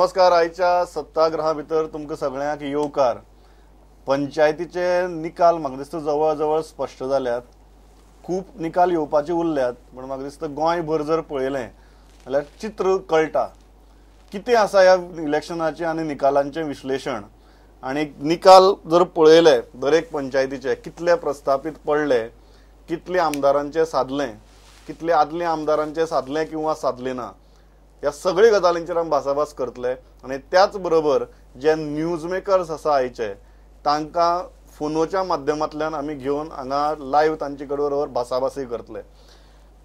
नमस्कार. आयच्या सत्ताग्रहा भितर तुमकां सगळ्यांक येवकार. पंचायतीचे निकाल म्हाका दिसता जवळ जवळ स्पश्ट जाल्यात. खूप निकाल येवपाचे उरल्यात, पण म्हाका दिसता गोंयभर जर पळयलें जाल्यार चित्र कळटा कितें आसा ह्या इलेक्शनाचे आनी निकालांचे विश्लेशण. आनी निकाल जर पळयले दरेक पंचायतीचे कितले प्रस्थापीत पडले, कितले आमदारांचे साधले, कितले आदले आमदारांचे साधले किंवा साधले ना, ह्या सगळ्या गजालींचेर आमी भासाभास करतले. आनी त्याच बरोबर जे न्यूज मेकर्स आसा आयचे तांकां फोनोच्या माध्यमांतल्यान आमी घेवन हांगा लायव्ह तांचे बरोबर भासाभासय करतले.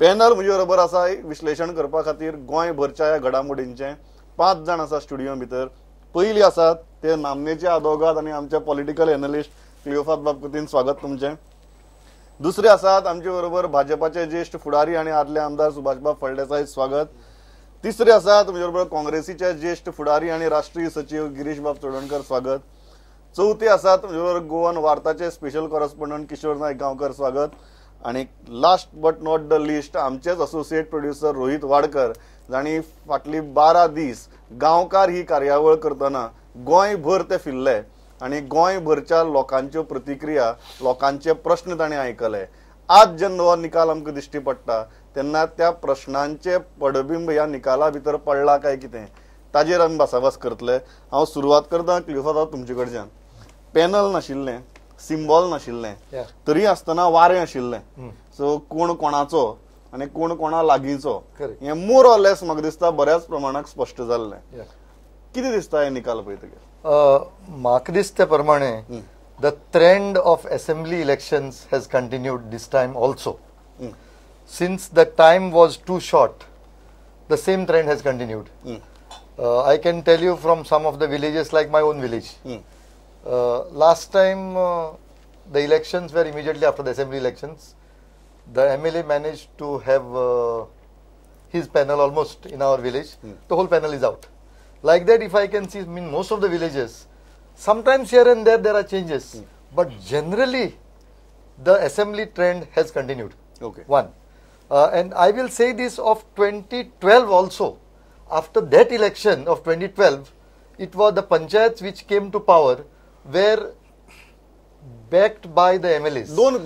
पॅनल म्हजे बरोबर आसा विश्लेशण करपा खातीर गोंयभरच्या ह्या घडामोडींचे 5 जाण आसा स्टुडिओ भितर. पयली आसात ते नामनेचे आदवोगाद आनी आमचे पॉलिटिकल एनालिस्ट क्लियोपास बाबतीन स्वागत तुमचें. दुसरे आसात आमचे बरोबर भाजपाचे ज्येष्ठ फुडारी आनी आदले आमदार सुभाषबाब फळदेसाय, स्वागत. तिसरे आसात तुमचे बरोबर काँग्रेसीचे ज्येष्ठ फुडारी आनी राष्ट्रीय सचिव गिरीशबाब चोडणकर, स्वागत. चौथे आसात तुमचे बरोबर Goan वार्ताचे special correspondent Kishore Naik Gaonkar, स्वागत. आणि last but not the list आमचेच असोसिएट प्रोड्युसर रोहित वाडकर, जाणी फाटली 12 दीस गांवकार ही कार्यावळ करतना गोंयभर ते फिरले आनी गोंयभरच्या लोकांच्यो प्रतिक्रिया, लोकांचे प्रश्न ताणें आयकले. आज जेन्ना हो निकाल आमकां दिश्टी पडटा तेन्ना त्या प्रश्नांचे पडबिंब ह्या निकाला भितर पडला काय कितें ताजेर आमी भासाभास करतले. हांव सुरवात करता क्लियोपास तुमचे कडच्यान. पॅनल नाशिल्लें, सिम्बॉल नाशिल्लें, तरी आसतना वारें आशिल्लें. सो कोण कोणाचो आनी कोण कोणा लागींचो हें मोर ऑर लेस म्हाका दिसता बऱ्याच प्रमाणात स्पश्ट जाल्लें. कितें दिसता हे निकाल पळयतकीर? म्हाका दिसता प्रमाणे the trend of assembly elections has continued this time also. Since the time was too short, the same trend has continued. I can tell you from some of the villages, like my own village. Last time the elections were immediately after the assembly elections. The MLA managed to have his panel almost in our village. The whole panel is out. Like that, if I can see, in most of the villages, sometimes here and there are changes. But generally, the assembly trend has continued. Okay. One. And I will say this of 2012 also. After that election of 2012, it was the panchayats which came to power were backed by the MLAs. I'll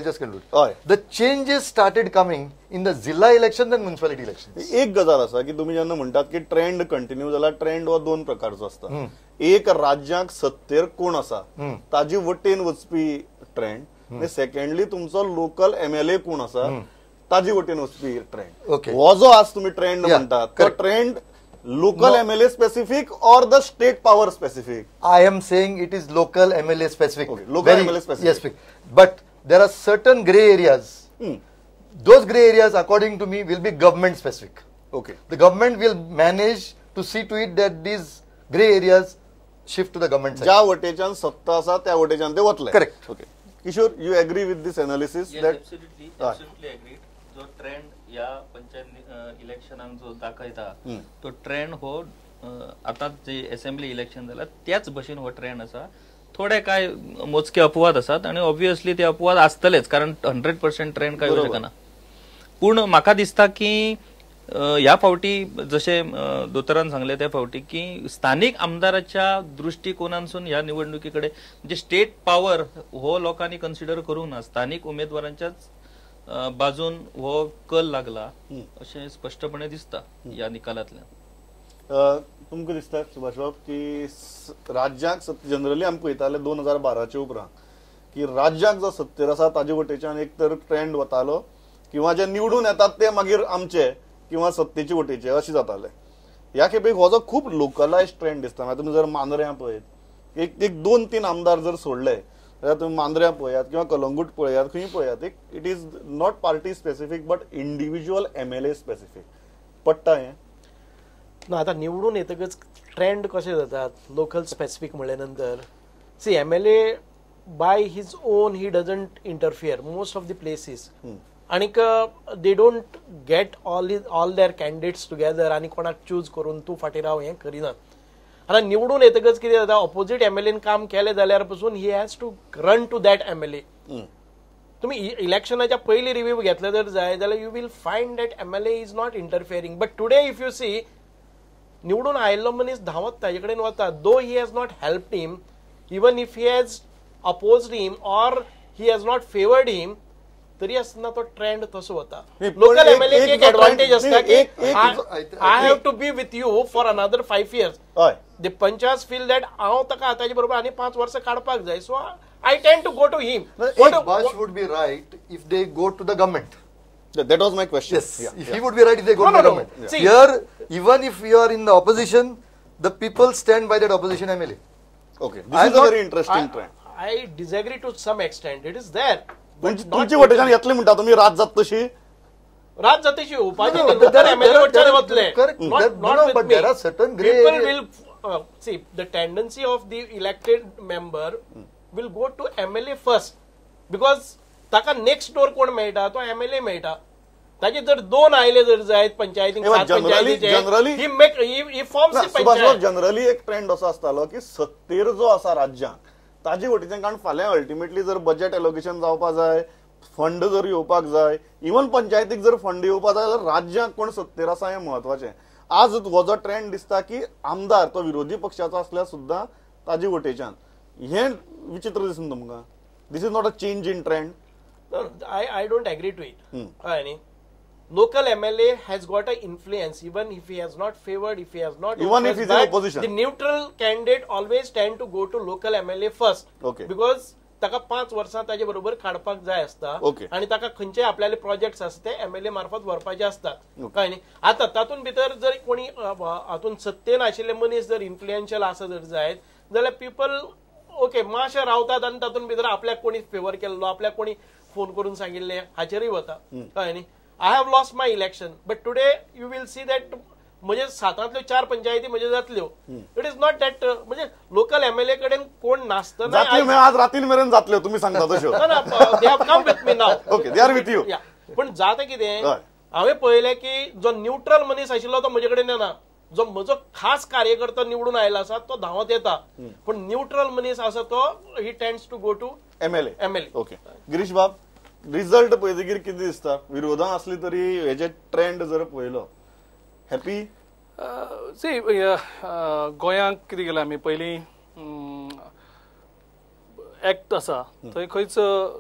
just conclude. The changes started coming in the Zilla elections and municipality elections. एक गजाल आसा की तुम्ही जेन्ना म्हणटात की trend continue जाला, trend हो 2 प्रकारचो आसता. एक राज्यांक सत्तेर कोण आसा ताजी वटेन वचपी ट्रेंड, सेकंडली तुमचो लोकल MLA कोण आसा ताजी वटेन वचपी ट्रेंड. हो जो आज तुम्ही ट्रेंड म्हणटात तो trend local MLA specific or the state power specific? I am saying it is local MLA specific. Okay, local MLA specific. Yes, but there are certain grey areas. Those grey areas, according to me, will be government specific. Okay. The government will manage to see to it that these grey areas shift to the government side. ज्या वटेच्यान सत्ता आसा त्या वटेच्यान ते वतले. Correct. Okay. Kishore, you agree with this analysis? Yes, that absolutely agreed. जो trend या पंचायत इलेक्शनाक जो दाखयता तो ट्रेंड हो आता जे असेंब्ली इलेक्शन जाला त्याच भशेन हो ट्रेंड आसा. थोडे काय मोजके अपवाद आसात आणि ऑब्वियसली ते अपवाद आसतलेच, कारण 100% ट्रेंड काय होऊ शकना. पूण म्हाका दिसता की ह्या फावटी जसे दोतोरान सांगले त्या फावटी की स्थानिक आमदाराच्या दृष्टिकोनांसून ह्या निवडणुकीकडे म्हणजे स्टेट पॉवर हो लोकांनी कन्सिडर करूंक ना, स्थानिक उमेदवारांच्याच बाजून हो कल लागला अशें स्पष्टपणे दिसता ह्या निकालांतल्यान. तुमकां दिसता सुभाषबाब की राज्यांक जनरली आमी पळयताले 2012चे उपरांत की राज्यांक जो सत्तेर आसा ताजे वटेच्यान एक तर ट्रेंड वतालो किंवा जे निवडून येतात ते मागीर आमचे किंवा सत्तेचे वटेचे अशें जाताले. ह्या खेपेक हो जो खूब लोकलायज ट्रेंड दिसता. तुमी जर मांद्र्यां पळयत एक 2-3 आमदार जर सोडले जाल्यार तुम्ही मांद्र्यां पळयात किंवा कलंगूट पळयात, खंय पळयात, it is not party specific but individual MLA specific. पडटा हें ना. आता निवडून येतकच ट्रेंड कशें जातात लोकल स्पेसिफिक म्हणले नंतर. See MLA by his own he doesn't interfere most of the places. आनीक they don't get all their candidates together आनी कोणाक चूज करून तूं फाटीं राव हें करिनात. आता निवडून येतकच कितें जाता, ऑपोजीट MLAन काम केलें जाल्यार पासून he has to run to that MLA. तुम्ही इलेक्शनाच्या पयली रिव्ह्यू घेतले जर जाय जाल्यार you will find that MLA is not interfering. But today if you see निवडून आयिल्लो मनीस धांवत ताजे कडेन वता. Though he has not helped him, even if he has opposed him or he has not favoured him, तरी आसतना तो ट्रेंड तसो वता. लोकल एमएलए एक एडवांटेज आसता की I have to be with you for another 5 years. The panchayat feel that हांव ताका ताजे बरोबर आनी 5 वर्सां काडपाक जाय, so I tend to go to him. Bash would be right if they go to the government. That was my question. Yes, he would be right if they go to the government. Yeah. See, here, even if you are in the opposition, the people stand by that opposition MLA. Okay, this is a very interesting trend. I disagree to some extent. It is there. तुमची वटेच्यान येतले म्हणटा तुम्ही रात जात तशी राज जातीची उपाधी नंतर एमएलए वटच्यान वतले. But there are certain grey People areas. will see the tendency of the elected member will go to MLA first because ताका नेक्स्ट डोर कोण मेळटा तो एमएलए मेळटा. ताचे जर 2 आयले जर जायत पंचायतीक 7 पंचायतीचे ही फॉर्म्स पंचायत. जनरली एक ट्रेंड असो आसतालो की सत्तेर जो आसा राज्यांक ताजे वटेच्यान, कारण फाल्यां अल्टिमेटली जर बजेट एलोकेशन जावपाक जाय, फंड जर येवपाक जाय, इवन पंचायतीक जर फंड येवपाक जाय जाल्यार राज्यांक कोण सत्तेर आसा हें म्हत्वाचें. आज हो जो ट्रेंड दिसता की आमदार तो विरोधी पक्षाचो आसल्यार सुद्दां ताजे वटेच्यान, हें विचित्र दिसून तुमकां. This is not a change in trend. I don't agree to it. Local MLA has got an influence even if he has not favored, if he has not, even if he is in opposition. The neutral candidate always tend to go to local MLA first. Okay. Because ताका 5 वर्सां ताजे बरोबर काडपाक जाय आसता आनी ताका खंयचे आपल्याले प्रोजेक्ट्स आसता ते एमएलए मार्फत व्हरपाचे आसतात. कळ्ळें न्ही. आतां तातूंत भितर जर कोणी हातून सत्तेन आशिल्ले मनीस जर इन्फ्लुएन्शियल आसा जर जायत जाल्यार पीपल ओके मातशे रावतात आनी तातूंत भितर आपल्याक कोणी फेवर केल्लो, आपल्याक कोणी फोन करून सांगिल्ले हाचेरय वता. कळ्ळें न्ही. I have lost my election but today you will see that म्हणजे 7 4 पंचायती म्हणजे जातल्यो. इट इज नॉट दॅट म्हणजे लोकल एमएलए कडेन कोण नासतना आज रातीन मेरेन जातल्यो तुम्ही सांगता तश्यो. They have come with me now. Okay, they are with you. पण जाता कितें हांवें पळयलें की जो न्यूट्रल मनीस आशिल्लो तो म्हजे कडेन येना. जो म्हजो खास कार्यकर्ता निवडून आयला आसा तो धांवत येता, पण न्यूट्रल मनीस आसा तो he tends to go to MLA. Okay, Girish बाब, रिझल्ट पळयतकीर कितें दिसता? विरोधां आसली तरी हेजे ट्रेंड जर पळयलो, हॅपी? सी गोंयांक कितें केलां आमी पयलीं एक्ट आसा थंय खंयच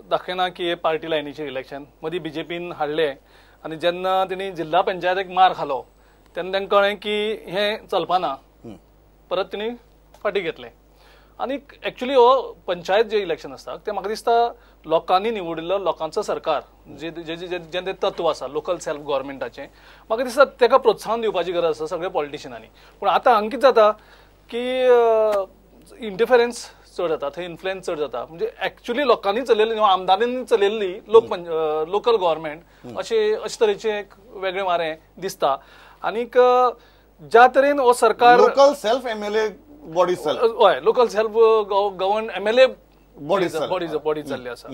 दाखयना की हे पार्टी लायनीचें इलेक्शन. मदीं बीजेपीन हाडले आनी जेन्ना तेणी जिल्हा पंचायतीक मार खालो तेन्ना तांकां कळ्ळें की हें चलपाना, परत तेणी फाटीं घेतलें. आनी एक्चुली हो पंचायत जे इलेक्शन आसता ते म्हाका दिसता लोकांनी निवडिल्लो लोकांचो सरकार जें तें तत्व आसा लोकल सेल्फ गव्हर्मेंटाचें, म्हाका दिसता ताका प्रोत्साहन दिवपाची गरज आसा सगळ्या पॉलिटिशियनांनी. पूण आतां हांगा कितें जाता की इंटरफेरन्स चड जाता, थंय इन्फ्लुएन्स चड जाता. म्हणजे एक्चुली लोकांनी चलयल्ली आमदारांनी चलयल्ली लोकल गव्हर्मेंट अशे तरेचें एक वेगळें वारें दिसता. आनीक ज्या तरेन हो सरकार लोकल सेल्फ एमएलए बॉडी हय local self govern MLA body जाल्ली आसा.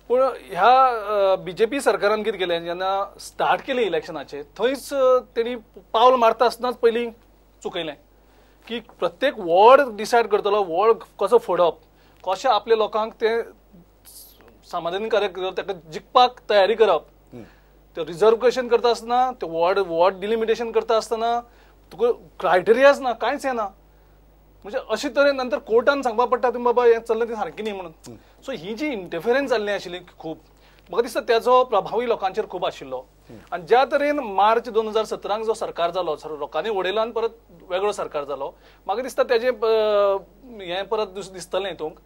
पूण ह्या बीजेपी सरकारान कितें केलें जेन्ना स्टार्ट केलें इलेक्शनाचें थंयच तेणी पावल मारता आसतनाच पयलीं चुकयलें की प्रत्येक वॉर्ड डिसायड करतलो वॉर्ड कसो फोडप, कशें आपल्या लोकांक ते समाधानी कार्यक्रम ताका जिखपाक तयारी करप. ते रिजर्वेशन करता आसतना ते वॉर्ड डिलिमिटेशन करता आसतना तुका क्रायटेरियाज ना, कांयच येना. म्हणजे अशे तरेन नंतर कोर्टान सांगपाक पडटा तुम्ही बाबा हें चल्लें तें सारकें न्ही म्हणून. सो ही जी इंटरफिरन्स जाल्ली आशिल्ली खूब म्हाका दिसता तेजो प्रभावूय लोकांचेर खूब आशिल्लो. आनी ज्या तरेन मार्च 2017 जो सरकार जालो लोकांनी उडयलो आनी परत वेगळो सरकार जालो, म्हाका दिसता तेजें हें परत दिसतलें हितूंक.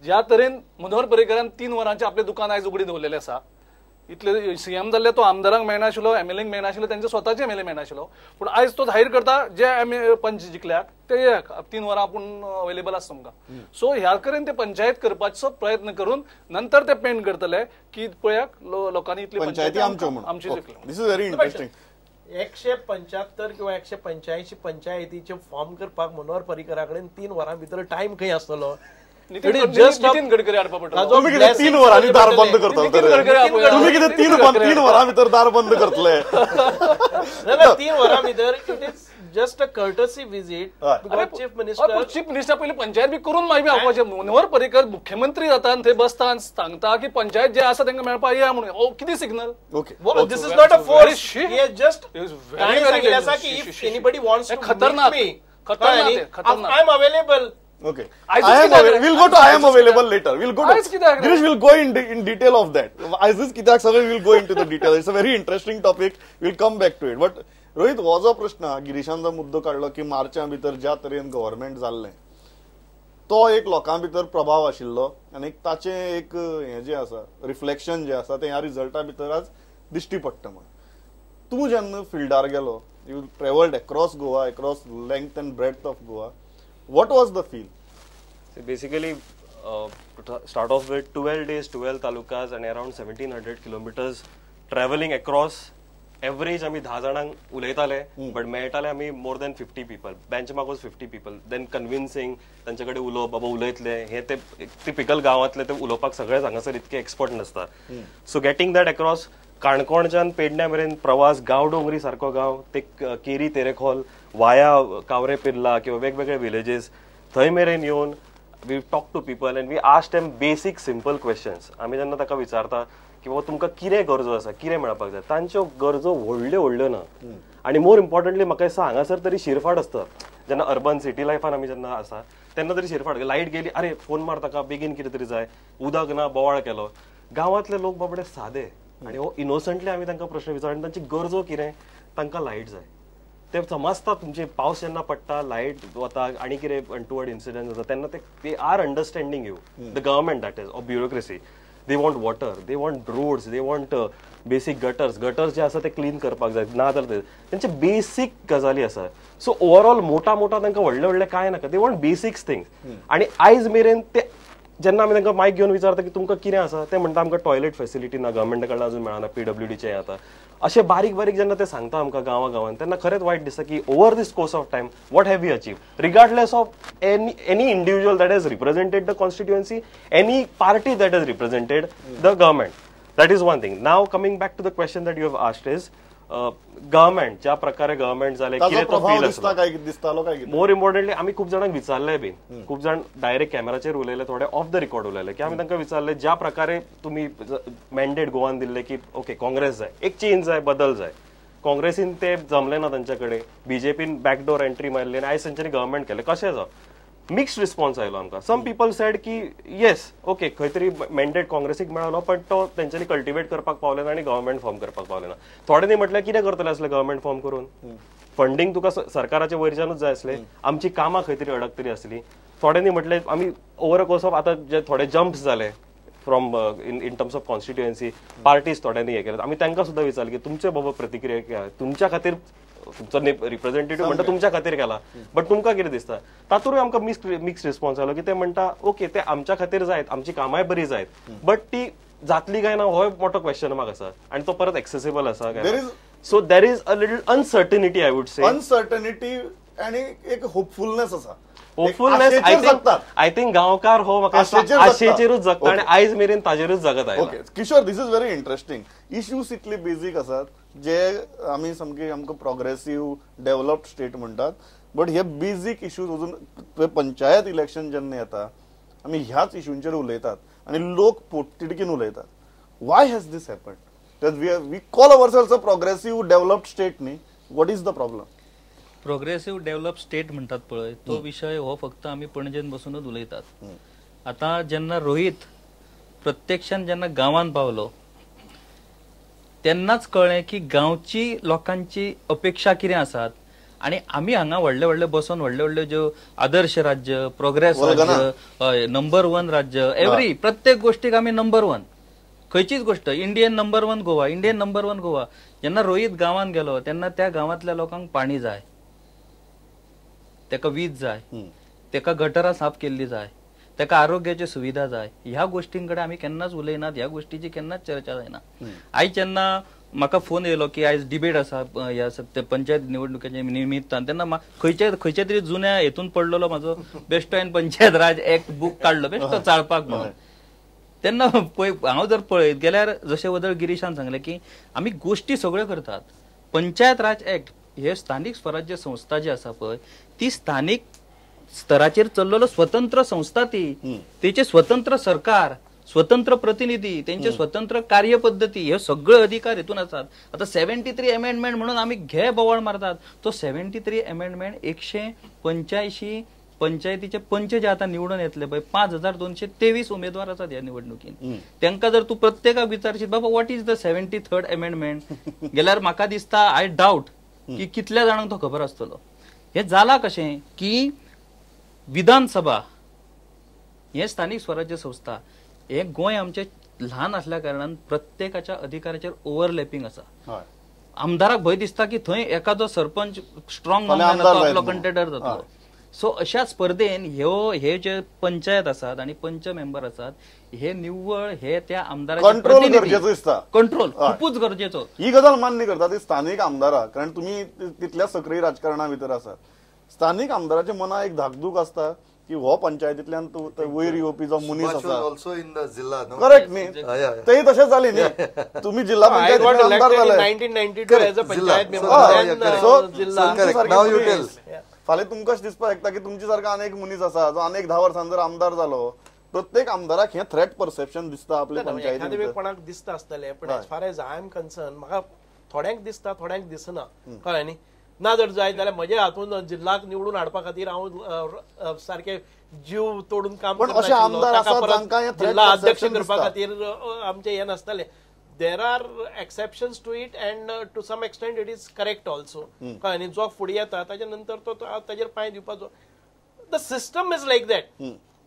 ज्या तरेन मनोहर पर्रीकरान 3 वरांचें आपलें दुकान आयज उगडी दवरलेलें आसा, इतले सीएम जाल्ले तो आमदारांक मेळनाशिल्लो, एमएलएक मेळनाशिल्लो, तेंचे स्वताचे एमएलए मेळनाशिल्लो. पूण आयज तो जाहीर करता जे पंच जिखल्याक ते 3 वरां आपूण अवेलेबल आसा तुमकां. सो ह्या कडेन ते पंचायत करपाचो प्रयत्न करून नंतर ते पेंट करतले की पळयाक लोकांनी इतली पंचायती आमची जिखल्यो. दिस इज व्हेरी इंटरेस्टिंग. 175 किंवा 185 पंचायतीचे फॉर्म करपाक मनोहर पर्रीकरा कडेन 3 वरां भितर टायम खंय आसतलो? नितीन गडकरी हाडपा पडटा. तुम्ही कितें 3 वरांनी दार बंद करता? तुम्ही कितें 3 वरां भितर दार बंद करतले? 3 वरां भितर it is just a courtesy visit because chief minister chief minister पहिले पंचायत बी करून मागीर हांवपाचें. मनोहर पर्रीकर मुख्यमंत्री जाता आनी थंय बसता आनी सांगता की पंचायत जे आसा तांकां मेळपाक या म्हणून. ओ कितें signal? Okay this is not a force. She- he has just He is very, very सांगितलं dangerous. की if anybody wants to खतरनाक. meet me, खतरनाक. I am available. Okay. ISIS I am कित्याक available. Ray? We'll go to I am ISIS available later. We'll go to ISIS कित्याक रे? Girish will go in detail of that. ISIS कित्याक सगळे we'll go into the detail. It's a very interesting topic. We'll come back to it. But Rohit हो जो प्रश्न गिरीशान जो मुद्दो काढलो की मार्चा भितर ज्या तरेन गव्हर्नमेंट जाल्लें तो एक लोकां भितर प्रभाव आशिल्लो आनी ताचें एक हें जें आसा रिफ्लेक्शन जें आसा तें ह्या रिजल्टा भितर आज दिश्टी पडटा म्हण. तूं जेन्ना फिल्डार गेलो, you travelled across Goa, across length end breadth of Goa. What was the feel? So basically, to start off with 12 days, 12 talukas and around 1700 kilometers traveling across. Average आम्ही 10 जाणांक उलयताले, but मेळटाले आम्ही more than 50 people. Benchmark was 50 people. Then convincing तांचे कडेन उलोवप, बाबा उलयतले, हे ते टिपिकल गांवांतले ते उलोवपाक सगळे हांगासर इतके एक्सपर्ट नासता. सो गेटिंग दॅट अक्रॉस काणकोणच्यान पेडण्या मेरेन प्रवास, गांव डोंगरी सारको गांव, ते केरी तेरेखोल वाया कावरे पिर्ला किंवा वेगवेगळे विलेजेस थंय मेरेन येवन we talk to people and we ask them basic simple questions. आमी जेन्ना ताका विचारता की बाबा तुमकां कितें गरजो आसा, कितें मेळपाक जाय, तांच्यो गरजो व्हडल्यो व्हडल्यो ना. आनी मोर इम्पॉर्टंटली म्हाका दिसता हांगासर तरी शिरफाट आसता. जेन्ना अर्बन सिटी लायफान आमी जेन्ना आसा तेन्ना तरी शिरफाट, लायट गेली, अरे फोन मार ताका, बेगीन कितें तरी जाय, उदक ना, बोवाळ केलो. गांवांतले लोक बाबडे सादे आनी हो इनोसंटली आमी तांकां प्रश्न विचार आनी तांची गरजो कितें, तांकां लायट जाय. ते समजता तुमचे पावस जेन्ना पडटा, लायट वता आनी कितें अनटुवर्ड इन्सिडंट जाता तेन्ना ते are understanding you, the government that is of bureaucracy. They want water, they want roads, they want basic gutters जे आसा ते क्लीन करपाक जाय, ना जाल्यार तेंचे बेसिक गजाली आसा. सो ओवरऑल मोठा तांकां व्हडले कांय नाका, दे वॉन्ट बेसिक्स थिंग्स. आनी आयज मेरेन ते जेन्ना आमी तांकां मायक घेवन विचारता की तुमकां कितें आसा, ते म्हणटा आमकां टॉयलेट फेसिलिटी ना, गव्हर्मेंटा कडल्यान अजून मेळना, PWDचें आतां. अशें बारीक जेन्ना ते सांगता आमकां गांवांत तेन्ना खरेंच वायट दिसता की over this course of time what have we achieve, regardless of any individual that has represented the constituency, any party that has represented the government. That is one thing. Now coming back to the question that you have asked is government, ज्या प्रकारे government जाले, कितें तो feel दिसतालो काय? मोर importantly आमी खूब जाणांक विचारले बी, खूब जाण डायरेक्ट कॅमेराचेर उलयले, थोडे ऑफ द रिकॉर्ड उलयले की आमी तांकां विचारले ज्या प्रकारे तुमी मॅन्डेट गोवान दिल्ले की ओके काँग्रेस जाय, एक चेंज जाय, बदल जाय. काँग्रेसीन ते जमले ना तांचे कडेन, बीजेपीन बॅकडोर एंट्री मारली आनी आयज तांच्यांनी गव्हर्मेंट केले. कशें जावं? मिक्स्ड रिस्पॉन्स आयलो आमकां. सम पीपल सेड की येस ओके खंय तरी मॅन्डेट काँग्रेसीक मेळलो पण तो तेंच्यांनी कल्टिवेट करपाक पावले ना आनी गव्हर्मेंट फॉर्म करपाक पावले ना. थोड्यांनी म्हटल्यार कितें करतले आसले गव्हर्मेंट फॉर्म करून, फंडींग तुका सरकाराचे वयरच्यानूच जाय आसले, आमची कामां खंय तरी अडकतरी आसली. थोड्यांनी म्हटलें आमी ओवर कोर्स ऑफ आतां जे थोडे जम्प्स जाले from in terms of constituency, parties थोड्यांनी हे केले. आमी तांकां सुद्दां विचारलें की तुमचे बाबा प्रतिक्रिया कितें, तुमच्या खातीर तुमचो रिप्रेझेंटेटिव्ह म्हणटा तुमच्या खातीर केला, बट तुमकां कितें दिसता? तातूंतय आमकां मिक्स रिस्पॉन्स आयलो की ते म्हणटा ओके ते आमच्या खातीर जायत, आमची कामांय बरी जायत, बट ती जातली काय ना हो मोठो क्वेश्चन मार्क आसा आनी तो परत एक्सेसिबल आसा काय. So there is a little uncertainty, I would say uncertainty आणि एक होपफुलनेस आसा. होपफुलनेस आय थिंक गांवकार हो म्हाका आशेचेरूच जगता आनी आयज मेरेन ताजेरूच जगत आयला. Okay Kishore, this is very interesting. Issues इतले बेजीक आसात जे आमी सामके आमकां प्रोग्रेसिव्ह डेव्हलप्ड स्टेट म्हणटात, बट हे बेजीक इश्यूज अजून पंचायत इलेक्शन जेन्ना येता आमी ह्याच इश्यूंचेर उलयतात आनी लोक पोटतिडकीन उलयतात. Why has this happened? We call ourselves a progressive developed state न्ही. What is the problem? Progressive develop state म्हणतात पळय तो विषय हो फक्त आम्ही पणजेन बसूनच उलयतात. आता जेन्ना रोहित प्रत्यक्षान जेन्ना गांवांत पावलो तेन्नाच कळ्ळें की गांवची लोकांची अपेक्षा कितें आसात आणि आम्ही हांगा व्हडले बसून व्हडले ज्यो आदर्श राज्य, प्रोग्रेस राज्य, नंबर 1 राज्य, एव्हरी प्रत्येक गोष्टीक आम्ही नंबर 1, खंयचीच गोष्ट Indian number 1 Goa, Indian number 1 Goa. जेन्ना रोहित गांवांत गेलो तेन्ना त्या गांवांतल्या लोकांक पाणी जाय, तेका वीज जाय, तेका गटरां साफ केल्ली जाय, तेका आरोग्याची सुविधा जाय. ह्या गोष्टींकडे आम्ही केन्नाच उलयनात, ह्या गोष्टीची केन्नाच चर्चा जायना. आयज जेन्ना म्हाका फोन येयलो की आयज डिबेट आसा ह्या पंचायत निवडणुकीच्या निमित्तान, तेन्ना खंयच्या तरी जुन्या हेतून पडलेलो म्हाजो बेश्टो हांवें पंचायत राज एक बूक काडलो बेश्टो चाळपाक म्हणून. तेन्ना हांव जर पळयत गेल्यार जशें वदळ गिरीशान सांगलें की आमी गोष्टी सगळ्यो करतात. पंचायत राज ऍक्ट हे स्थानिक स्वराज्य संस्था जी आसा पळय ती स्थानिक स्तराचेर चल्लेलो स्वतंत्र संस्था ती तेचे स्वतंत्र सरकार स्वतंत्र प्रतिनिधी त्यांचे स्वतंत्र कार्यपद्धती हे सगळे अधिकार हेतून असतात. आता 73 अमेंडमेंट म्हणून आम्ही घे बोवाळ मारतात. तो 73 अमेंडमेंट 185 पंचायतीचे पंच जे आता निवडून येतले पळय 5223 उमेदवार असतात या निवडणुकीन. त्यांना जर तू प्रत्येकाक विचारशीत बाबा what is the 73rd amendment गेल्यार म्हाका दिसता आय डाऊट की कितल्या जाणांक तो खबर आसतलो. हे जाला कशें की विधानसभा हे स्थानिक स्वराज्य संस्था हे गोंय आमचे ल्हान असल्या कारणान प्रत्येकाच्या अधिकाराचेर ओव्हरलॅपिंग आसा. आमदाराक भंय दिसता की थंय एखादो सरपंच स्ट्रॉंग आपलो कंटेंडर जातलो. सो अशा स्पर्धेन हे जे पंचायत आसात आणि पंच मेंबर आसात हे निव्वळ हे त्या आमदाराचे कंट्रोल गरजेचं दिसता. कंट्रोल खूपच गरजेचो. ही गजाल मान्य करता ती स्थानिक आमदारा कारण तुम्ही तितल्या सक्रिय राजकारणा भितर आसात. स्थानिक आमदाराच्या मनात एक धाकधूक असता की हो पंचायतींतल्यान वयर येवपी जो मनीस आसा ऑल्सो इन द जिल्हा करेक्ट न्ही तेही तशेंच जाली न्ही तुम्ही जिल्हा पंचायतींतले आमदार जाले 1992 as a पंचायत member. फाल्यां तुमकां अशें दिसपाक शकता की तुमचे सारको अनेक मनीस आसा जो अनेक 10 वर्सांनी जर आमदार जालो प्रत्येक आमदाराक हे थ्रेट परसेप्शन दिसता आपल्या पंचायतीन कोणाक दिसता आसतलें पण as far as I am concern म्हाका थोड्यांक दिसता थोड्यांक दिसना कळ्ळें न्ही. ना जर जाय जाल्यार म्हज्या हातून जिल्लाक निवडून हाडपा खातीर हांव सारखे जीव तोडून काम पण अशे आमदार आसात जांकां हे जिल्हा अध्यक्ष करपा खातीर आमचे हे नासताले. There are exceptions to it and to some extent it is correct also कळ्ळें न्ही. जो फुडें येता ताच्या नंतर तो ताजेर पांय दिवपाचो. The system is like that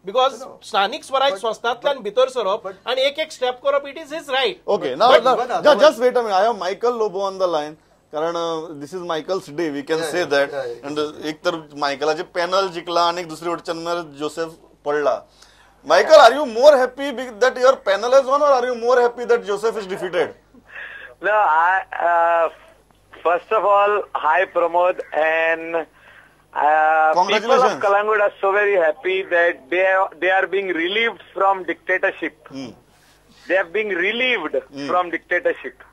because स्थानिक स्वराज संस्थांतल्यान भितर सरप आणि एक स्टेप करप it is his right. Okay now just wait a minute I have Michael Lobo on the line कारण this is Michael's day we can say that and एक तर मायकलाचे पॅनल जिंकला आणि दुसरे वटच्यान जोसेफ पडला. Michael, are you more happy that your panel has won or are you more happy that Joseph is defeated? No, first of all, hi Pramod, and people of Kalangut are so very happy that they are being relieved from dictatorship. They are being relieved from dictatorship.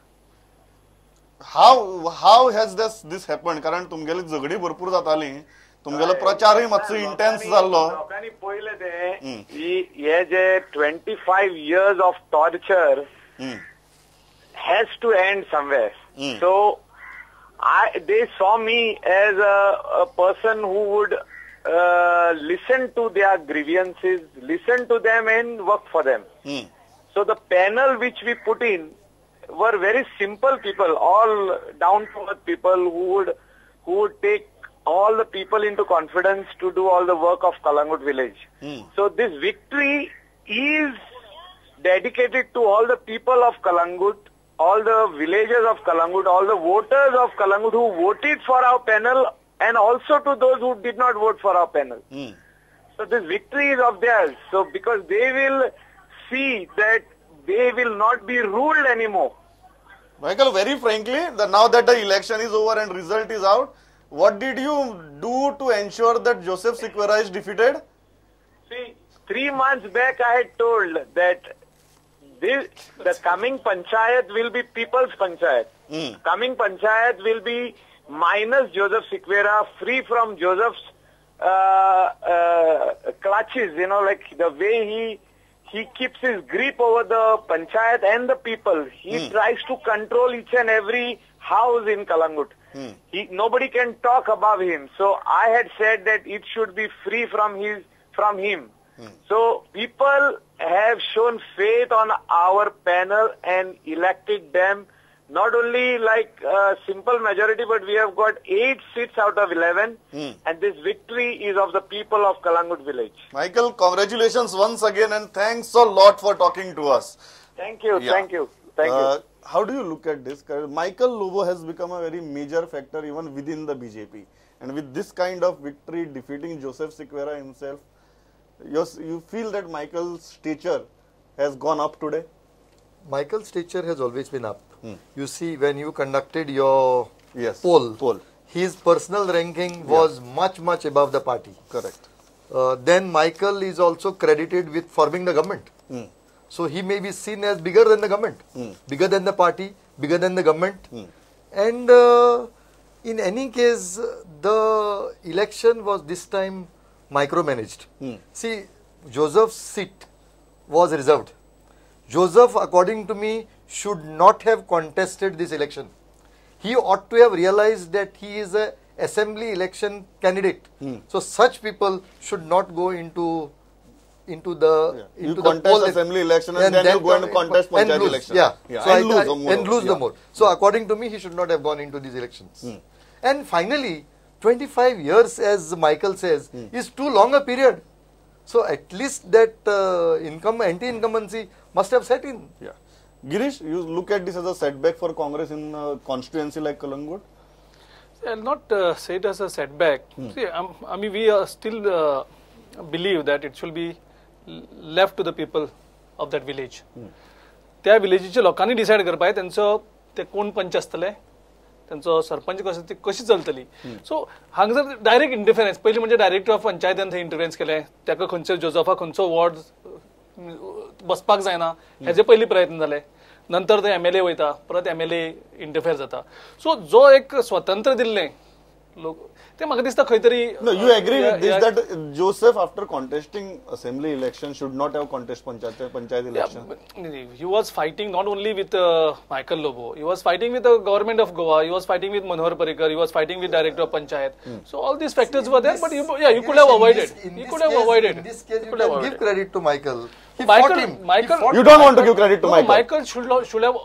How has this happened? कारण तुमगेली झगडी भरपूर जाताली. तुमगेलो प्रचारय मातसो intense जाल्लो. लोकांनी पळयलें तें हे जे 25 years of torture has to end somewhere. So they saw me as a person who would listen to their grievances, listen to them and work for them. So the panel which we put in were very simple people, all down to earth people who would take all the people into confidence to do all the work of Kalangut village. So this victory is dedicated to all the people of Kalangut, all the villagers of Kalangut, all the voters of Kalangut who voted for our panel and also to those who did not vote for our panel. So this victory is of theirs. So because they will see that they will not be ruled anymore. Michael, very frankly, now that the election is over and result is out, what did you do to ensure that Joseph Sequeira is defeated? See, 3 months back I had told that the coming panchayat will be people's panchayat. Coming panchayat will be minus Joseph Sequeira, free from Joseph's clutches, like the way he keeps his grip over the panchayat and the people. He tries to control each and every house in Kalangut. Nobody can talk above him. So I had said that it should be free from him. So people have shown faith on our panel and elected them. Not only like a simple majority, but we have got 8 seats out of 11. And this victory is of the people of Kalangut village. Michael, congratulations once again and thanks a lot for talking to us. Thank you, thank you. How do you look at this? Michael Lobo has become a very major factor even within the BJP. And with this kind of victory, defeating Joseph Sequeira himself, you feel that Michael's stature has gone up today? Michael's stature has always been up. You see, when you conducted your poll, his personal ranking was much above the party. Correct. Then Michael is also credited with forming the government. So he may be seen as bigger than the government, bigger than the party, bigger than the government. And in any case, the election was this time micromanaged. See, Joseph's seat was reserved. Joseph, according to me, should not have contested this election. He ought to have realized that he is a assembly election candidate. So such people should not go into the You into contest the poll assembly election and then you go into contest and panchayat lose. election. Yeah, So and lose the more. So according to me, he should not have gone into these elections. And finally, 25 years, as Michael says, is too long a period. So at least that anti-incumbency must have set in. Yeah. Girish, you look at this as a setback for Congress in a constituency like Kalangut? I'll not say it as a setback. See, I mean, we still believe that it should be left to the people of that village. त्या विलेजीच्या लोकांनी decide करपाक त्यांचो ते कोण पंच आसतले त्यांचो सरपंच कशी चलतली सो हांगा जर डायरेक्ट इंटरफेरन्स पयलीं म्हणजे डायरेक्टर ऑफ पंचायतीन थंय इंटरफेरन्स केले ताका खंयचो जोसेफा खंयचो वॉर्ड बसपाक जायना हेजे पयलीं प्रयत्न जाले नंतर ते MLA वयता परत MLA इंटरफेर जाता सो जो एक स्वतंत्र दिल्लें लोक ते म्हाका दिसता खंय तरी No, you agree with this that Joseph, after contesting assembly election, should not have contested panchayat election? He was fighting not only with Michael Lobo, he was fighting with the government of Goa, he was fighting with Manohar Parrikar, he was fighting with director of Panchayat. So all these factors were there, but you could have avoided. You could have avoided. In this case, you can give credit to Michael. He Michael, fought him. Michael, You don't want to give credit to no, Michael? Michael should have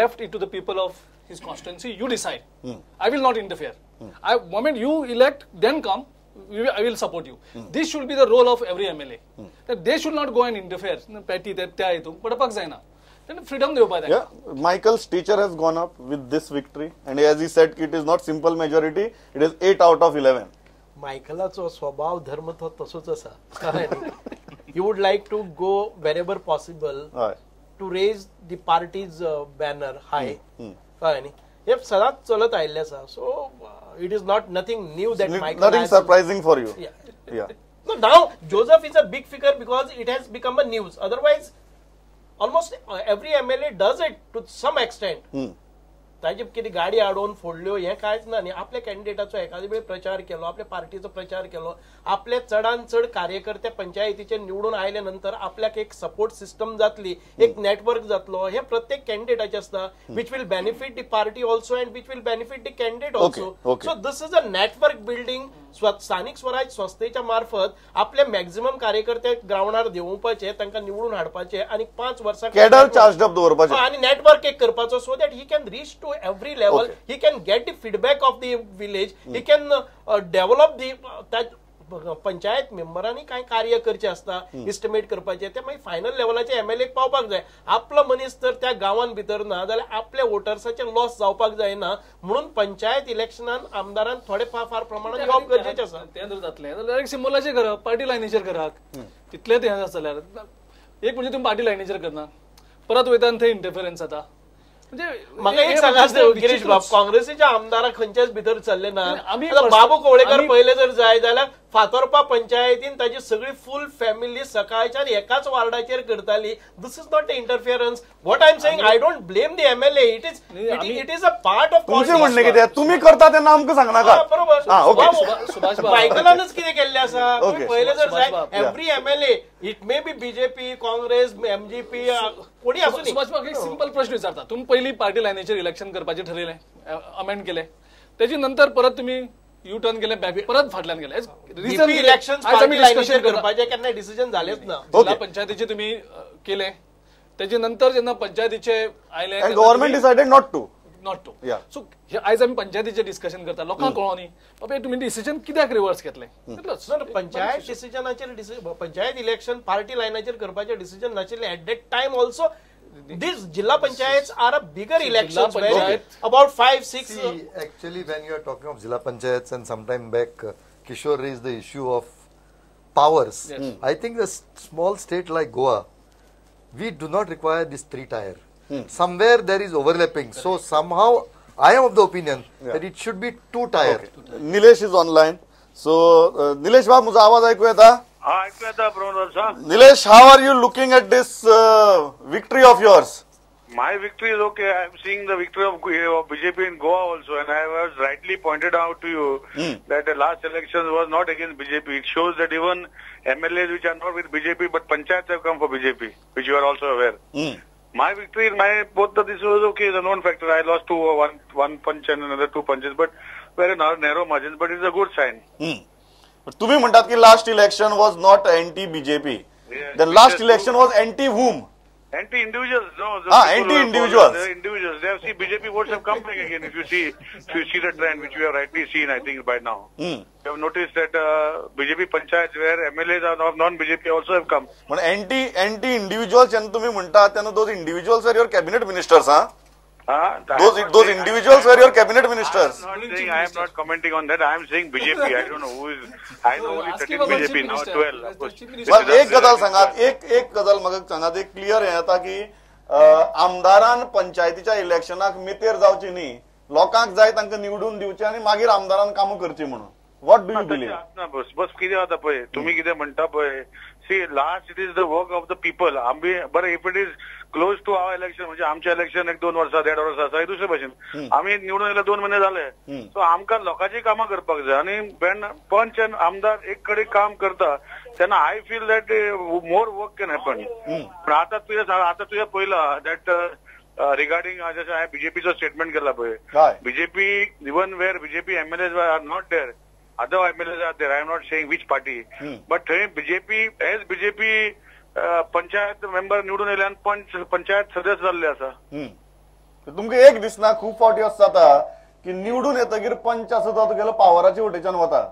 left it to the people of his constituency. You decide. I will not interfere. Moment you elect, then come. I will support you. This should be the role of every MLA. That they should not go and interfere. Petty, then freedom they by Yeah, Michael's teacher has gone up with this victory, and as he said, it is not simple majority. It is 8 out of 11. मायकलाचो स्वभाव धर्म तो तसोच आसा you would like to go wherever possible to raise the party's banner high कळ्ळें न्ही हे सदांच चलत आयिल्लें आसा so it is not nothing new that Michael Nothing has, surprising for you. Yeah. No, now Joseph is a big figure because it has become a news. Otherwise, almost every MLA does it to some extent. ताजी कितें गाडी हाडून फोडल्यो हें कांयच ना न्ही आपल्या कॅन्डिडेटाचो एखादे वेळी प्रचार केलो आपल्या पार्टीचो प्रचार केलो आपले चडान चड कार्यकर्ते पंचायतीचे निवडून आयले नंतर आपल्याक एक सपोर्ट सिस्टम जातली एक नेटवर्क जातलो हे प्रत्येक कॅन्डिडेटाचे आसता which will benefit the party also and which will benefit the candidate also so this is a network building स्थानिक स्वराज संस्थेच्या मार्फत आपले मॅक्झिमम कार्यकर्ते ग्राउंडार देंवोवपाचे तांकां निवडून हाडपाचे आणि 5 वर्सां कॅडर चार्ज अप दवरपाचे आणि नेटवर्क एक करपाचो so that he can reach to every level he can get the feedback of the village he can develop the panchayat मेंबरांनी काय कार्य करचे असता इस्टिमेट करपाचे ते मागीर फायनल लेवलाचे MLA पावपाक जाय आपलो मनीस तर त्या गांवांत भितर ना जाल्यार आपल्या वोटर्साचे लॉस जावपाक जायना म्हणून पंचायत इलेक्शनान आमदारान थोडे फार प्रमाणात येवप गरजेचे आसा तें जर जातलें जाल्यार सिंबलाचेर करप पार्टी लायनीचेर करात तितलें तें जाल्यार एक म्हणजे तुम्ही पार्टी लायनीचेर करना परत वयता थंय इंटरफिरन्स जाता म्हाका एक सांगात गिरीश बाब काँग्रेसीच्या आमदाराक खंयच्याच भितर चल्ले ना बाबू कवळेकर पहिले जर जाय जाल्यार फातोर्पा पंचायतीन ताजी सगळी फुल फॅमिली सकाळच्यान एकाच वार्डाचेर करताली this is not interference what I am saying I don't blame the MLA it is a part of तुमचे म्हणणे कितें तुम्ही करता तेन्ना आमकां सांगनाका बरोबर मायकलानच कितें केल्लें आसा तुम्ही पहिले जर जाय every MLA it may be BJP Congress MGP कोणी आसूं एक सिंपल प्रश्न विचारता तुम्ही पहिली पार्टी लायनीचेर इलेक्शन करपाचें ठरयलें अमेंड केलें तेजी नंतर परत तुम्ही यू टर्न केले बॅक परत फाटल्यान गेले रिझन इलेक्शन पार्टी लायनीचेर करपाचे केन्ना डिसिजन झालेच ना जिल्हा पंचायतीचे तुम्ही केले त्याच्या नंतर जेन्ना पंचायतीचे आयले government decided not to so आयज आमी पंचायतीचे डिस्कशन करता लोकांक कळोनी बाबा तुम्ही डिसिजन कित्याक रिवर्स घेतले पंचायत डिसिजनाचेर पंचायत इलेक्शन पार्टी लायनाचेर करपाचे डिसिजन नाशिल्ले at that time also These Jilla Panchayats are a bigger elections where about 5-6. See, actually, when you are talking of Jilla Panchayats and sometime back, Kishore raised the issue of powers. Yes. I think a small state like Goa, we do not require this 3-tier. Somewhere there is overlapping. So somehow, I am of the opinion that it should be 2-tier. Nilesh is online. So, Nilesh, बाब मुझे आवाज ऐकू येता? ऐकू येता बरोबर sir. Nilesh, how are you looking at this victory of yours? My victory is okay. I'm seeing the victory of BJP in Goa also, and I was rightly pointed out to you that the last elections was not against BJP. It shows that even MLAs which are not with BJP but panchayats have come for BJP, which you are also aware. My victory in both of this was okay. The known factor. I lost one punch and another 2 punches, but very narrow margins. But it's a good sign. तुम्ही म्हणतात की last election was not anti BJP, then last election was anti whom? Anti-individuals, no. Anti-individuals. Individuals. They have see BJP votes have come back again. If you see the trend, which we have rightly seen, I think by now. You have noticed that BJP panchayats where MLAs are of non-BJP also have come. पण anti individuals ज्यांना तुम्ही म्हणता त्यांना those individuals are your cabinet ministers, huh? Those individuals were your cabinet ministers. I am not commenting on that. I am saying BJP. I don't know who is. I know only 13 BJP now 12. Of course. एक गजाल सांगात, एक गजाल म्हाका सांगात, एक clear हे येता की आमदारान पंचायतीच्या इलेक्शनाक मेतेर जावची न्ही, लोकांक जाय तांकां निवडून दिवचे आनी मागीर आमदारान कामां करची म्हणून. What do you believe? बस कितें जाता पळय, तुमी कितें म्हणटा पळय, see last it is the work of the people. आमी बरें if it is close to our election, म्हणजे आमचे इलेक्शन 1-2 वर्सां 1.5 वर्सां आसा, दुसरे भशेन आमी निवडून येयला 2 महिने जाले. सो आमकां लोकांची कामां करपाक जाय, आनी वेन पंच आनी आमदार एक कडेन काम करता तेन्ना I feel that more work can happen. पण आतां तुवें पळयलां दॅट रिगार्डिंग जशें हांवें बीजेपीचो स्टेटमेंट केला पळय, BJP even where BJP MLAs are not there, other MLAs are there. I am not saying which party, but BJP panchayat member निवडून येयले आनी पंचायत सदस्य जाल्ले आसा. तुमकां एक दिसना खूब फावटी असं जाता की निवडून येतकीर पंच आसा तो तुगेलो पावराच्या वटेच्यान वता?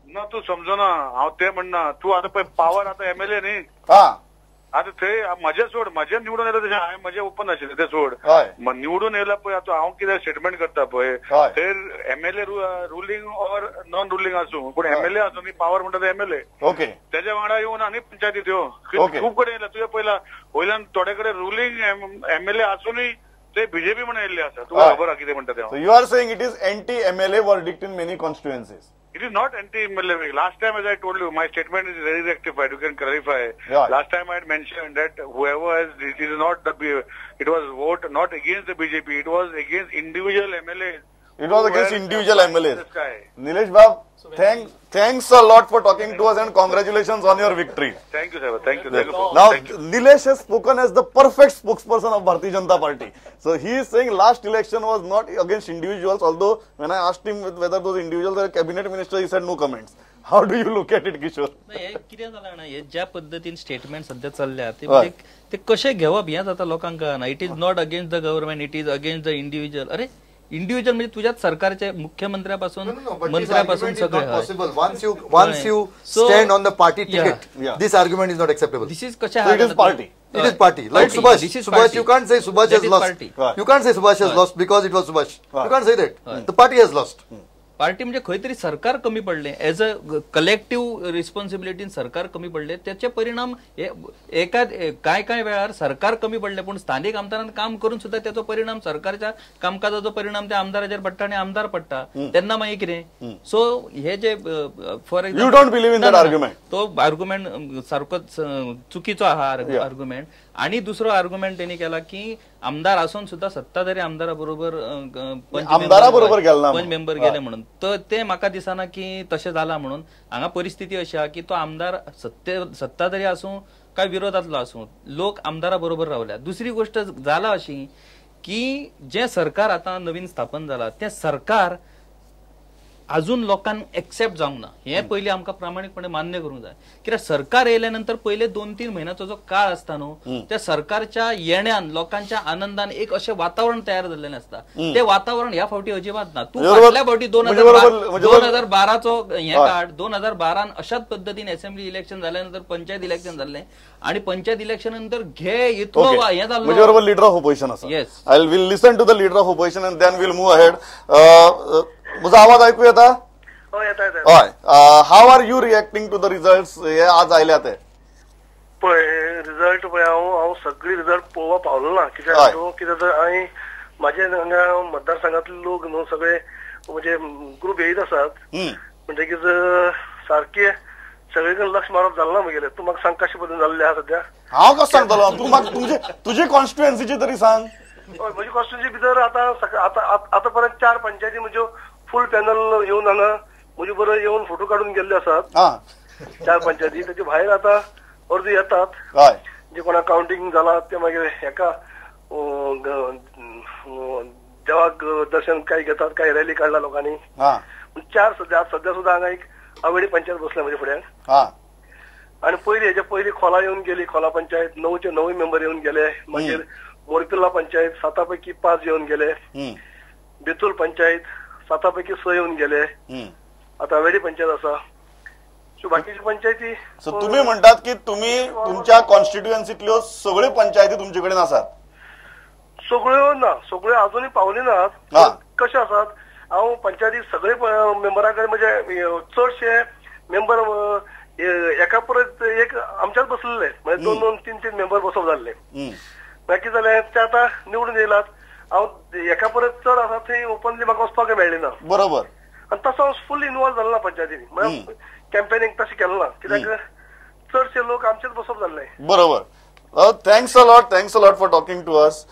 ना तूं समजना, हांव तें म्हणना. तूं आतां पळय पावर आतां MLA न्ही, आता थंय म्हजें सोड, म्हजें निवडून येयला तशें हांवें म्हजें ओपन आशिल्लें तें सोड. निवडून येयला पळय आतां हांव कितें स्टेटमेंट करता पळय, थंय MLA ruling or non ruling आसूं, पूण MLA आसूं न्ही, पावर म्हणटा ते MLA. ओके, तेज्या वांगडा येवन आनी पंचायती त्यो खूब कडेन येयला. तुवें पळयला वयल्यान थोडे कडेन रुलींग MLA आसूनय ते BJP म्हणून येयल्ले आसा. तुका खबर आहा कितें म्हणटा तें? You are saying it is anti MLA verdict in many constituencies. It is not anti-MLA. Last time, as I told you, my statement is very rectified. You can clarify. Last time I had mentioned that whoever has, it is not it was vote not against the BJP. It was against individual MLAs. It was against individual MLAs. Nilesh Bab, thanks a lot for talking to us and congratulations on your victory. Thank you, sir. Thank you. Now, Nilesh has spoken as the perfect spokesperson of Bharatiya Janata Party. So he is saying last election was not against individuals, although when I asked him whether those individuals are cabinet ministers, he said no comments. How do you look at it, Kishore? नाही कितें जालां ना, हे ज्या पद्धतीन statement सध्या चल्ल्या ते कशें घेवप हें जाता लोकांक कळना. It is not against the government, it is against the individual. अरे इंडिव्हिज्युअल म्हणजे तुझ्याच सरकारचे मुख्यमंत्र्यापासून मंत्र्यापासून सगळे. Once you stand on the party ticket, this argument is not acceptable. This is कशा it is party. It is party. Like Subhash, you can't say Subhash has lost. You can't say Subhash has lost because it was Subhash. You can't say that. The party has lost. Party म्हणजे खंय तरी सरकार कमी पडले, as a collective रिस्पॉन्सिबिलिटीन सरकार कमी पडले, त्याचे परिणाम काय वेळार सरकार कमी पडले, पण स्थानिक आमदारांनी काम करून सुद्धा त्याचा परिणाम सरकारच्या कामकाजाचो परिणाम त्या आमदाराचेर पडटा आणि आमदार पडटा. तेन्ना मागीर कितें? सो हे J for example you don't believe in that argument, तो आर्ग्युमेंट सारको चुकीचो आहा आर्ग्युमेंट. आणि दुसरो आर्ग्युमेंट त्यांनी केला की आमदार असून सुद्धा सत्ताधारी आमदाराबरोबर पंच मेंबर गेले म्हणून. तर ते म्हाका दिसना की तशें जाला म्हणून. हांगा परिस्थिती अशी आहा की तो आमदार सत्ताधारी आसूं काय विरोधातलो आसूं, लोक आमदारा बरोबर रावल्या. दुसरी गोष्ट जाला अशी की जे सरकार आता नवीन स्थापन जाला ते सरकार अजून लोकांक एक्सेप्ट जावंक ना. हे पहिले आमकां प्रामाणिकपणे मान्य करूंक जाय. कित्याक सरकार येयल्यानंतर पहिले 2-3 महिन्याचो जो काळ आसता न्हू, त्या सरकारच्या येण्यान लोकांच्या आनंदान एक अशें वातावरण तयार जाल्लें आसता. ते वातावरण ह्या फावटी अजिबात ना. तूं फाटल्या फावटी 2012चो हे काढ, 2012 अशाच पद्दतीन असेंब्ली इलेक्शन जाल्यानंतर पंचायत इलेक्शन जाल्लें आणि पंचायत इलेक्शन नंतर घे इतलो हे जाल्लो. म्हजे बरोबर लीडर ऑफ ऑपोजिशन आसा. Yes, I will listen to the leader of opposition and then will move ahead. म्हजो आवाज ऐकू येता? हय. How are you reacting to the results हे आज आयल्या ते? पळय रिझल्ट पळय हांव सगळी रिझल्ट पळोवपाक पावलो ना. कित्याक तर हांवें म्हाजे हांगा मतदारसंघातले लोक न्हू सगळे म्हणजे ग्रुप येयत आसात, म्हणटकीच सारके सगळीकडे लक्ष मारप जालें ना म्हगेलें. तूं म्हाका सांग कशे पद्दतीन जाल्लें आहा सध्या. हांव कसो सांगतलो, तूं म्हाका तुजी कॉन्स्टिट्युएन्सीची तरी सांग. हय, म्हजी कॉन्स्टिट्युएन्सी भितर आतां परत 4 पंचायती म्हज्यो फूल पॅनल येवन हांगा म्हजे बरोबर येवन फोटो काडून गेल्ले आसात. 4 पंचायती. तेजे भायर आतां अर्ज येतात. हय, जे कोणा काउंटिंग जाला ते मागीर हेका देवाक दर्शन काय घेतात, काय रॅली काढला लोकांनी. 4 सध्या सुद्धा हांगा एक आवेडी पंचायत बसल्या म्हजे फुड्यान. आणि पयली खोला येऊन गेली, खोला पंचायत 9चे 9 मेंबर येऊन गेले. मागीर मोरपिल्ला पंचायत 7 पैकी 5 येऊन गेले. बेतूल पंचायत 7 पैकी 6 येऊन गेले. आता आवेडी पंचायत आसा. सो बाकीची पंचायती. सो तुम्ही म्हणतात की तुम्ही तुमच्या कॉन्स्टिट्युएन्सीतल्यो सगळ्यो पंचायती तुमचे कडेन आसात? सगळ्यो ना, सगळ्यो अजूनही पावली नात. कशे आसात, हांव पंचायती सगळे मेंबरांकडे म्हणजे चडशे मेंबर एका परत एक आमच्याच बसलेले, म्हणजे 2-2, 3-3 मेंबर बसप जाल्ले. मागीर कितें जालें ते आतां निवडून येयलात. हांव एका परत चड आसा थंय ओपनली म्हाका वचपाक मेळ्ळें ना. बरोबर. आनी तसो हांव फुल इन्वॉल्व जालो ना पंचायतीनी. म्हणजे कॅम्पेनिंग तशें केलें ना, कित्याक चडशे लोक आमचेच बसप जाल्ले. बरोबर. Thanks a lot for talking to us.